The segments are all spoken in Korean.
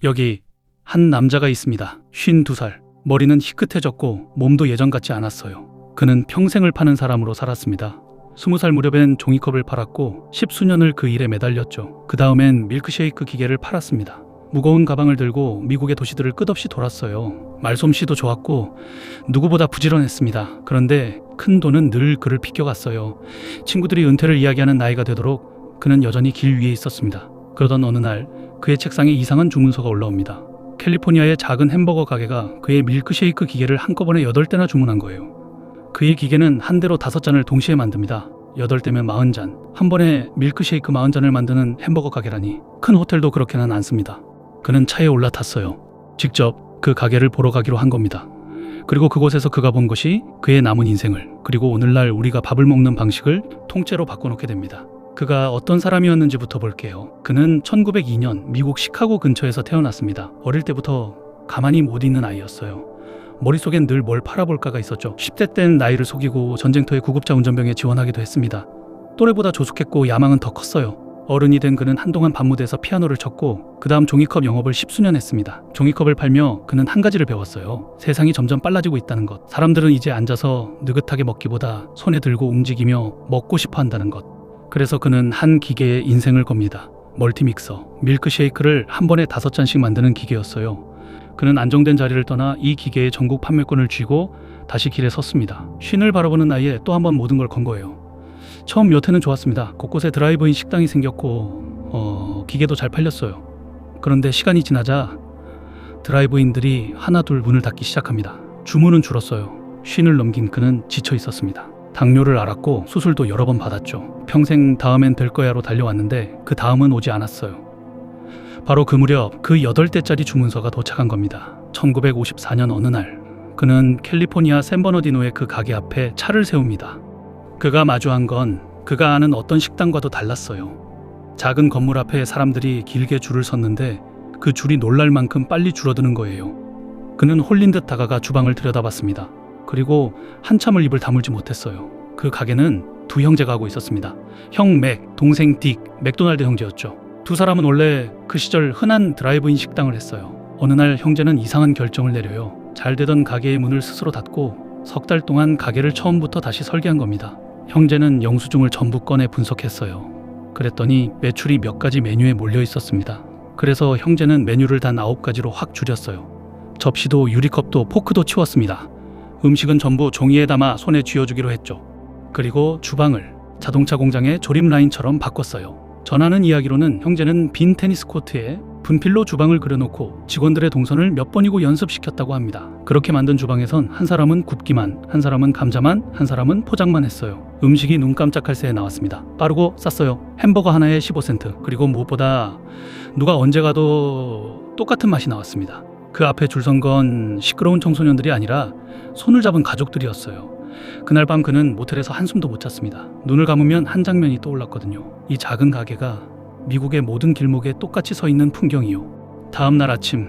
여기 한 남자가 있습니다. 52살. 머리는 희끗해졌고 몸도 예전 같지 않았어요. 그는 평생을 파는 사람으로 살았습니다. 20살 무렵엔 종이컵을 팔았고 10수년을 그 일에 매달렸죠. 그 다음엔 밀크쉐이크 기계를 팔았습니다. 무거운 가방을 들고 미국의 도시들을 끝없이 돌았어요. 말솜씨도 좋았고 누구보다 부지런했습니다. 그런데 큰 돈은 늘 그를 비껴갔어요. 친구들이 은퇴를 이야기하는 나이가 되도록 그는 여전히 길 위에 있었습니다. 그러던 어느 날 그의 책상에 이상한 주문서가 올라옵니다. 캘리포니아의 작은 햄버거 가게가 그의 밀크쉐이크 기계를 한꺼번에 8대나 주문한 거예요. 그의 기계는 한 대로 5잔을 동시에 만듭니다. 8대면 40잔. 한 번에 밀크쉐이크 40잔을 만드는 햄버거 가게라니. 큰 호텔도 그렇게는 않습니다. 그는 차에 올라탔어요. 직접 그 가게를 보러 가기로 한 겁니다. 그리고 그곳에서 그가 본 것이 그의 남은 인생을, 그리고 오늘날 우리가 밥을 먹는 방식을 통째로 바꿔놓게 됩니다. 그가 어떤 사람이었는지부터 볼게요. 그는 1902년 미국 시카고 근처에서 태어났습니다. 어릴 때부터 가만히 못 있는 아이였어요. 머릿속엔 늘 뭘 팔아볼까가 있었죠. 10대 땐 나이를 속이고 전쟁터의 구급차 운전병에 지원하기도 했습니다. 또래보다 조숙했고 야망은 더 컸어요. 어른이 된 그는 한동안 밤무대에서 피아노를 쳤고 그 다음 종이컵 영업을 10수년 했습니다. 종이컵을 팔며 그는 한 가지를 배웠어요. 세상이 점점 빨라지고 있다는 것. 사람들은 이제 앉아서 느긋하게 먹기보다 손에 들고 움직이며 먹고 싶어 한다는 것. 그래서 그는 한 기계에 인생을 겁니다. 멀티믹서. 밀크쉐이크를 한 번에 5잔씩 만드는 기계였어요. 그는 안정된 자리를 떠나 이 기계의 전국 판매권을 쥐고 다시 길에 섰습니다. 쉰을 바라보는 나이에 또 한 번 모든 걸 건 거예요. 처음 몇 해는 좋았습니다. 곳곳에 드라이브인 식당이 생겼고 기계도 잘 팔렸어요. 그런데 시간이 지나자 드라이브인들이 하나둘 문을 닫기 시작합니다. 주문은 줄었어요. 쉰을 넘긴 그는 지쳐 있었습니다. 당뇨를 앓았고 수술도 여러 번 받았죠. 평생 다음엔 될 거야로 달려왔는데 그 다음은 오지 않았어요. 바로 그 무렵 그 8대짜리 주문서가 도착한 겁니다. 1954년 어느 날 그는 캘리포니아 샌버너디노의 그 가게 앞에 차를 세웁니다. 그가 마주한 건 그가 아는 어떤 식당과도 달랐어요. 작은 건물 앞에 사람들이 길게 줄을 섰는데 그 줄이 놀랄 만큼 빨리 줄어드는 거예요. 그는 홀린 듯 다가가 주방을 들여다봤습니다. 그리고 한참을 입을 다물지 못했어요. 그 가게는 두 형제가 하고 있었습니다. 형 맥, 동생 딕, 맥도날드 형제였죠. 두 사람은 원래 그 시절 흔한 드라이브인 식당을 했어요. 어느 날 형제는 이상한 결정을 내려요. 잘 되던 가게의 문을 스스로 닫고 석 달 동안 가게를 처음부터 다시 설계한 겁니다. 형제는 영수증을 전부 꺼내 분석했어요. 그랬더니 매출이 몇 가지 메뉴에 몰려 있었습니다. 그래서 형제는 메뉴를 단 9가지로 확 줄였어요. 접시도 유리컵도 포크도 치웠습니다. 음식은 전부 종이에 담아 손에 쥐어주기로 했죠. 그리고 주방을 자동차 공장의 조립 라인처럼 바꿨어요. 전하는 이야기로는 형제는 빈 테니스 코트에 분필로 주방을 그려놓고 직원들의 동선을 몇 번이고 연습시켰다고 합니다. 그렇게 만든 주방에선 한 사람은 굽기만, 한 사람은 감자만, 한 사람은 포장만 했어요. 음식이 눈 깜짝할 새에 나왔습니다. 빠르고 쌌어요. 햄버거 하나에 15센트. 그리고 무엇보다 누가 언제 가도 똑같은 맛이 나왔습니다. 그 앞에 줄 선 건 시끄러운 청소년들이 아니라 손을 잡은 가족들이었어요. 그날 밤 그는 모텔에서 한숨도 못 잤습니다. 눈을 감으면 한 장면이 떠올랐거든요. 이 작은 가게가 미국의 모든 길목에 똑같이 서 있는 풍경이요. 다음 날 아침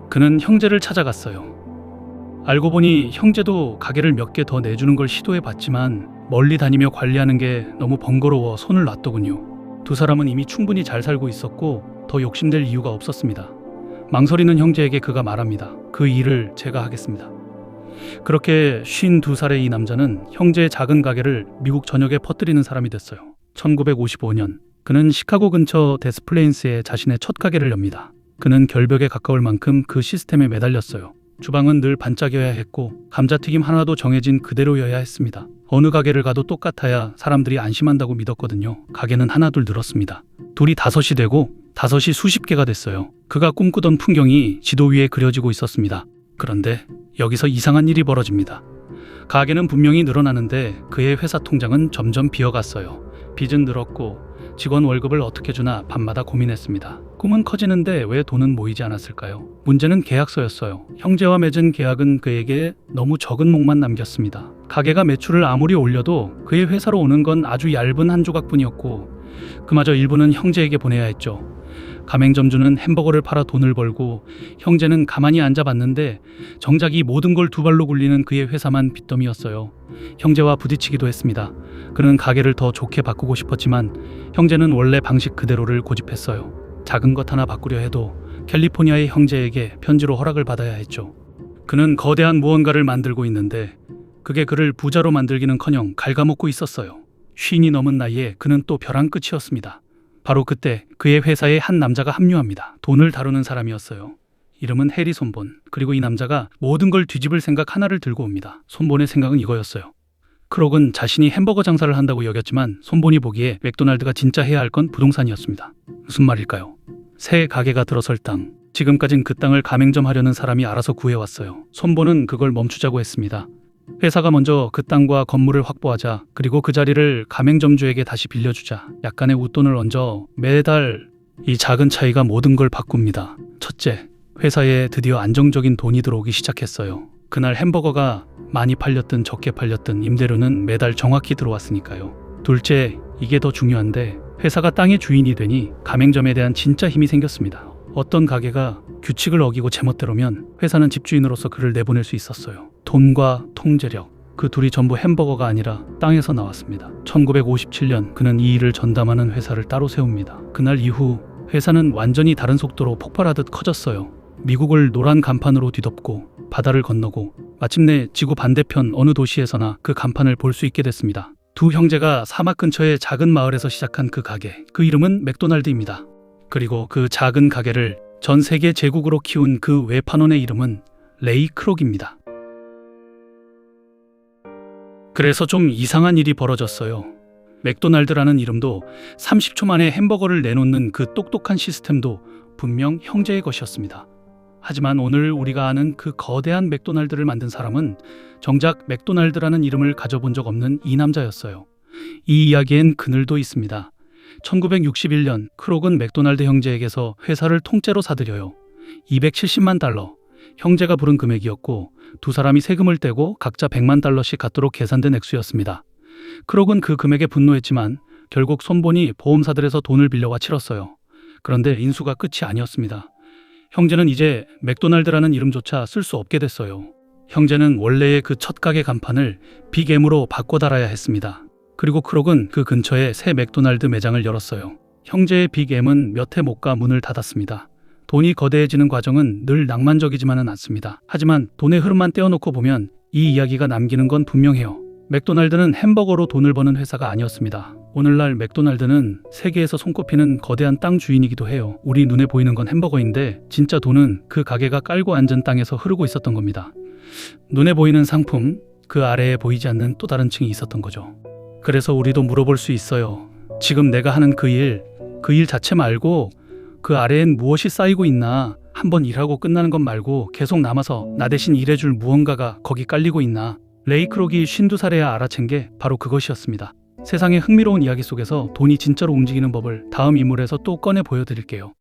그는 형제를 찾아갔어요. 알고 보니 형제도 가게를 몇 개 더 내주는 걸 시도해봤지만 멀리 다니며 관리하는 게 너무 번거로워 손을 놨더군요. 두 사람은 이미 충분히 잘 살고 있었고 더 욕심낼 이유가 없었습니다. 망설이는 형제에게 그가 말합니다. 그 일을 제가 하겠습니다. 그렇게 52살의 이 남자는 형제의 작은 가게를 미국 전역에 퍼뜨리는 사람이 됐어요. 1955년 그는 시카고 근처 데스플레인스에 자신의 첫 가게를 엽니다. 그는 결벽에 가까울 만큼 그 시스템에 매달렸어요. 주방은 늘 반짝여야 했고 감자튀김 하나도 정해진 그대로여야 했습니다. 어느 가게를 가도 똑같아야 사람들이 안심한다고 믿었거든요. 가게는 하나둘 늘었습니다. 둘이 5이 되고 5이 수십 개가 됐어요. 그가 꿈꾸던 풍경이 지도 위에 그려지고 있었습니다. 그런데 여기서 이상한 일이 벌어집니다. 가게는 분명히 늘어나는데 그의 회사 통장은 점점 비어갔어요. 빚은 늘었고 직원 월급을 어떻게 주나 밤마다 고민했습니다. 꿈은 커지는데 왜 돈은 모이지 않았을까요? 문제는 계약서였어요. 형제와 맺은 계약은 그에게 너무 적은 몫만 남겼습니다. 가게가 매출을 아무리 올려도 그의 회사로 오는 건 아주 얇은 한 조각뿐이었고 그마저 일부는 형제에게 보내야 했죠. 가맹점주는 햄버거를 팔아 돈을 벌고 형제는 가만히 앉아봤는데 정작 이 모든 걸 두 발로 굴리는 그의 회사만 빚더미였어요. 형제와 부딪히기도 했습니다. 그는 가게를 더 좋게 바꾸고 싶었지만 형제는 원래 방식 그대로를 고집했어요. 작은 것 하나 바꾸려 해도 캘리포니아의 형제에게 편지로 허락을 받아야 했죠. 그는 거대한 무언가를 만들고 있는데 그게 그를 부자로 만들기는커녕 갉아먹고 있었어요. 쉰이 넘은 나이에 그는 또 벼랑 끝이었습니다. 바로 그때 그의 회사에 한 남자가 합류합니다. 돈을 다루는 사람이었어요. 이름은 해리 손본. 그리고 이 남자가 모든 걸 뒤집을 생각 하나를 들고 옵니다. 손본의 생각은 이거였어요. 크록은 자신이 햄버거 장사를 한다고 여겼지만 손본이 보기에 맥도날드가 진짜 해야 할 건 부동산이었습니다. 무슨 말일까요? 새 가게가 들어설 땅. 지금까진 그 땅을 가맹점 하려는 사람이 알아서 구해왔어요. 손본은 그걸 멈추자고 했습니다. 회사가 먼저 그 땅과 건물을 확보하자, 그리고 그 자리를 가맹점주에게 다시 빌려주자, 약간의 웃돈을 얹어 매달 이 작은 차이가 모든 걸 바꿉니다. 첫째, 회사에 드디어 안정적인 돈이 들어오기 시작했어요. 그날 햄버거가 많이 팔렸든 적게 팔렸든 임대료는 매달 정확히 들어왔으니까요. 둘째, 이게 더 중요한데 회사가 땅의 주인이 되니 가맹점에 대한 진짜 힘이 생겼습니다. 어떤 가게가 규칙을 어기고 제멋대로면 회사는 집주인으로서 그를 내보낼 수 있었어요. 돈과 통제력, 그 둘이 전부 햄버거가 아니라 땅에서 나왔습니다. 1957년 그는 이 일을 전담하는 회사를 따로 세웁니다. 그날 이후 회사는 완전히 다른 속도로 폭발하듯 커졌어요. 미국을 노란 간판으로 뒤덮고 바다를 건너고 마침내 지구 반대편 어느 도시에서나 그 간판을 볼 수 있게 됐습니다. 두 형제가 사막 근처의 작은 마을에서 시작한 그 가게, 그 이름은 맥도날드입니다. 그리고 그 작은 가게를 전 세계 제국으로 키운 그 외판원의 이름은 레이 크록입니다. 그래서 좀 이상한 일이 벌어졌어요. 맥도날드라는 이름도 30초 만에 햄버거를 내놓는 그 똑똑한 시스템도 분명 형제의 것이었습니다. 하지만 오늘 우리가 아는 그 거대한 맥도날드를 만든 사람은 정작 맥도날드라는 이름을 가져본 적 없는 이 남자였어요. 이 이야기엔 그늘도 있습니다. 1961년 크록은 맥도날드 형제에게서 회사를 통째로 사들여요. 270만 달러. 형제가 부른 금액이었고 두 사람이 세금을 떼고 각자 100만 달러씩 갖도록 계산된 액수였습니다. 크록은 그 금액에 분노했지만 결국 손본이 보험사들에서 돈을 빌려와 치렀어요. 그런데 인수가 끝이 아니었습니다. 형제는 이제 맥도날드라는 이름조차 쓸 수 없게 됐어요. 형제는 원래의 그 첫 가게 간판을 빅M으로 바꿔 달아야 했습니다. 그리고 크록은 그 근처에 새 맥도날드 매장을 열었어요. 형제의 빅M은 몇 해 못 가 문을 닫았습니다. 돈이 거대해지는 과정은 늘 낭만적이지만은 않습니다. 하지만 돈의 흐름만 떼어놓고 보면 이 이야기가 남기는 건 분명해요. 맥도날드는 햄버거로 돈을 버는 회사가 아니었습니다. 오늘날 맥도날드는 세계에서 손꼽히는 거대한 땅 주인이기도 해요. 우리 눈에 보이는 건 햄버거인데 진짜 돈은 그 가게가 깔고 앉은 땅에서 흐르고 있었던 겁니다. 눈에 보이는 상품, 그 아래에 보이지 않는 또 다른 층이 있었던 거죠. 그래서 우리도 물어볼 수 있어요. 지금 내가 하는 그 일 자체 말고 그 아래엔 무엇이 쌓이고 있나? 한번 일하고 끝나는 것 말고 계속 남아서 나 대신 일해줄 무언가가 거기 깔리고 있나? 레이 크록이 52살에야 알아챈 게 바로 그것이었습니다. 세상의 흥미로운 이야기 속에서 돈이 진짜로 움직이는 법을 다음 인물에서 또 꺼내 보여드릴게요.